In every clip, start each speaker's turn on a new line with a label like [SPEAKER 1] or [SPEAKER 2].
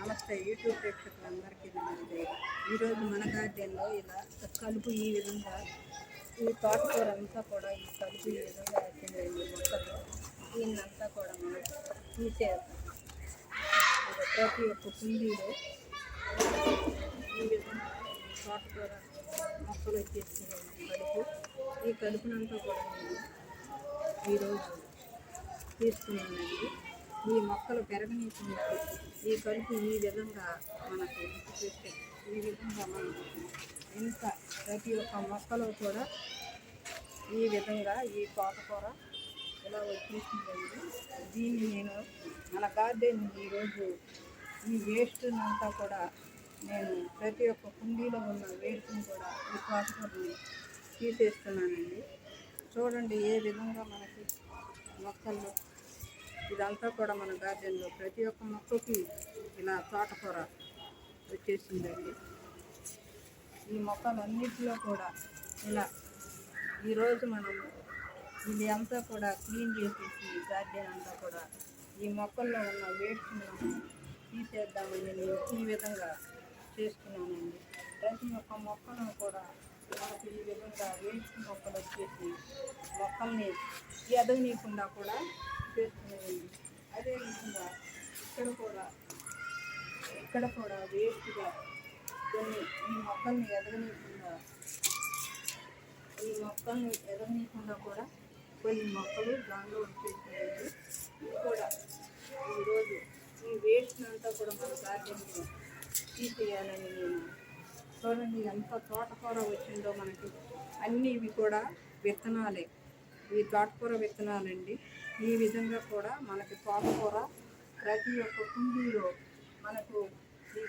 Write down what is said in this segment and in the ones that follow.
[SPEAKER 1] నమస్తే యూట్యూబ్ ప్రేక్షకులందరికీ నమస్తే. ఈరోజు మన గార్డెన్లో ఇలా కలుపు ఈ విధంగా ఈ తోటకూర అంతా కూడా ఈ కలుపు ఈ విధంగా వచ్చిందండి మొక్కలు. దీన్నంతా కూడా మనం తీసేద్దాం. ప్రతి ఒక్క కుండీలో ఈ విధంగా తోటకూర మొక్కలు వచ్చేసిందండి కలుపు. ఈ కలుపునంతా కూడా నేను ఈరోజు తీసుకున్నానండి. ఈ మొక్కలు పెరగనీయకుండా ఈ కలుపు ఈ విధంగా మనకు చూస్తే ఈ విధంగా మనం ఇంత ప్రతి ఒక్క మొక్కలో కూడా ఈ విధంగా ఈ తోటకూర ఇలా వచ్చేసిందండి. దీన్ని నేను మన గార్డెన్ ఈరోజు ఈ వేస్ట్నంతా కూడా నేను ప్రతి ఒక్క కుండీలో ఉన్న వేస్ట్ని కూడా ఈ తోటకూరని తీసేస్తున్నానండి. చూడండి ఏ విధంగా మనకి మొక్కల్లో ఇదంతా కూడా మన గార్డెన్లో ప్రతి ఒక్క మొక్కకి ఇలా తోటకూర వచ్చేసిందండి. ఈ మొక్కలన్నిటిలో కూడా ఇలా ఈరోజు మనం ఇది అంతా కూడా క్లీన్ చేసేసి గార్డెన్ అంతా కూడా ఈ మొక్కల్లో ఉన్న వేస్ట్ని మనం తీసేద్దామని నేను ఈ విధంగా చేస్తున్నానండి. ప్రతి ఒక్క మొక్కను కూడా మనకు ఈ విధంగా వేస్ట్ మొక్కలు వచ్చేసి మొక్కల్ని ఎదగనీయకుండా కూడా చేస్తున్నాయండి. అదేవిధంగా ఇక్కడ కూడా వేస్ట్గా కొన్ని ఈ మొక్కల్ని ఎదగనీయకుండా కూడా కొన్ని మొక్కలు దానిలో వచ్చేసినాయండి. ఇది కూడా ఈరోజు ఈ వేస్ట్ అంతా కూడా మన గార్డెన్లో తీసేయాలని నేను చూడండి ఎంత తోటకూర వచ్చిందో మనకి. అన్నీ ఇవి కూడా విత్తనాలే, ఈ తోటకూర విత్తనాలండి. ఈ విధంగా కూడా మనకి తోటకూర ప్రతి ఒక్క కుండీలో మనకు ఈ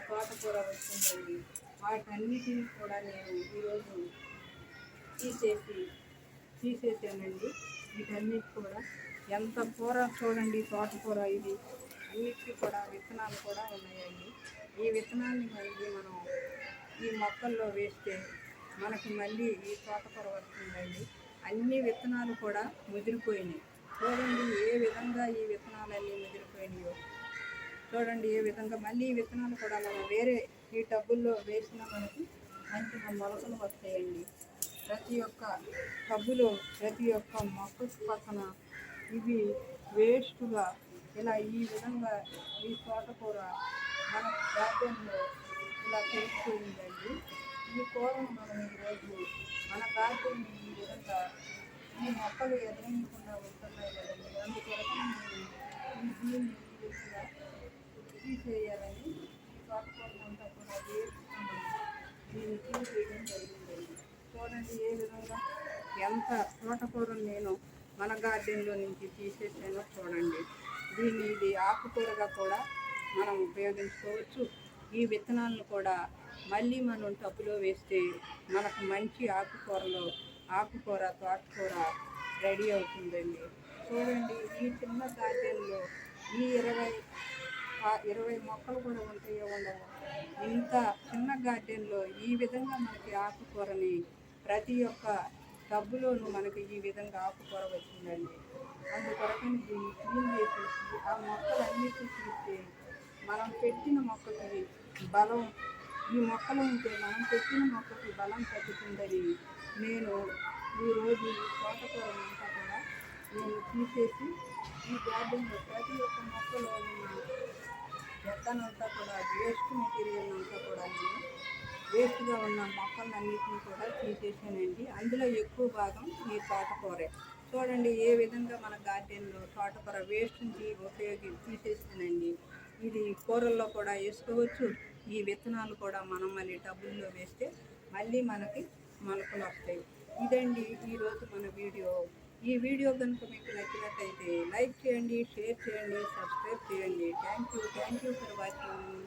[SPEAKER 1] తోటకూర వచ్చిందండి. వాటన్నిటిని కూడా నేను ఈరోజు తీసేసానండి. వీటన్నిటి కూడా ఎంత కూర చూడండి తోటకూర ఇది అన్నిటికీ కూడా విత్తనాలు కూడా ఉన్నాయండి. ఈ విత్తనాన్ని మళ్ళీ మనం ఈ మొక్కల్లో వేస్తే మనకి మళ్ళీ ఈ తోటకూర వస్తుందండి. అన్ని విత్తనాలు కూడా ముదిరిపోయినాయి. చూడండి ఏ విధంగా ఈ విత్తనాలన్నీ ముదిరిపోయినాయో. చూడండి ఏ విధంగా మళ్ళీ ఈ విత్తనాలు కూడా మనం వేరే ఈ టబ్బుల్లో వేసినా మనకి మంచిగా మొలకలు వస్తాయండి. ప్రతి ఒక్క టబ్బులో ప్రతి ఒక్క మొక్క పక్కన ఇవి వేస్ట్గా ఇలా ఈ విధంగా ఈ తోటకూర మన గార్డెన్లో ఇలా పెరిగిపోయిందండి. ఈ కూరను మనం ఈరోజు మన గార్డెన్ ఈ విధంగా ఈ మొక్కలు ఎదగనీయకుండా ఉంటున్నాయి కదండి. అందుకొరకు నేను దీన్ని ఈ విధంగా తీసేయాలని ఈ తోటకూరనంతా కూడా వేసుకుని దీన్ని తీసేయడం జరిగిందండి. చూడండి ఏ విధంగా ఎంత తోటకూరను నేను మన గార్డెన్లో నుంచి తీసేసానో చూడండి. ఇది ఆకుకూరగా కూడా మనం ఉపయోగించుకోవచ్చు. ఈ విత్తనాలను కూడా మళ్ళీ మనం టబ్బులో వేస్తే మనకు మంచి ఆకుకూర తోటకూర రెడీ అవుతుందండి. చూడండి ఈ చిన్న గార్డెన్లో ఈ 20 మొక్కలు కూడా ఉంటాయో ఉండవు. ఇంత చిన్న గార్డెన్లో ఈ విధంగా మనకి ఆకుకూరని ప్రతి ఒక్క టబ్బులోనూ మనకి ఈ విధంగా ఆకుకూర వచ్చిందండి. అందుకొరకని దీన్ని క్లీన్ చేసేసి ఆ మొక్కలన్నిటిని తీస్తే మనం పెట్టిన మొక్కకి బలం, ఈ మొక్కలు ఉంటే మనం పెట్టిన మొక్కకి బలం తగ్గుతుందని నేను ఈరోజు ఈ తోటకూరనంతా కూడా నేను తీసేసి ఈ గార్డెన్లో ప్రతి ఒక్క మొక్కలో ఉన్న చెత్తనంతా కూడా వేస్ట్ మెటీరియల్ అంతా కూడా నేను వేస్ట్గా ఉన్న మొక్కలన్నిటిని కూడా తీసేసానండి. అందులో ఎక్కువ భాగం ఈ తోటకూరే. చూడండి ఏ విధంగా మన గార్డెన్లో తోటకూర వేస్ట్ని తీసేసానండి. ఇది కూరల్లో కూడా వేసుకోవచ్చు. ఈ విత్తనాలు కూడా మనం మళ్ళీ టబ్బుల్లో వేస్తే మళ్ళీ మనకి మొలకలు వస్తాయి. ఇదండి ఈరోజు మన వీడియో. ఈ వీడియో కనుక మీకు నచ్చినట్టయితే లైక్ చేయండి, షేర్ చేయండి, సబ్స్క్రైబ్ చేయండి. Thank you for watching.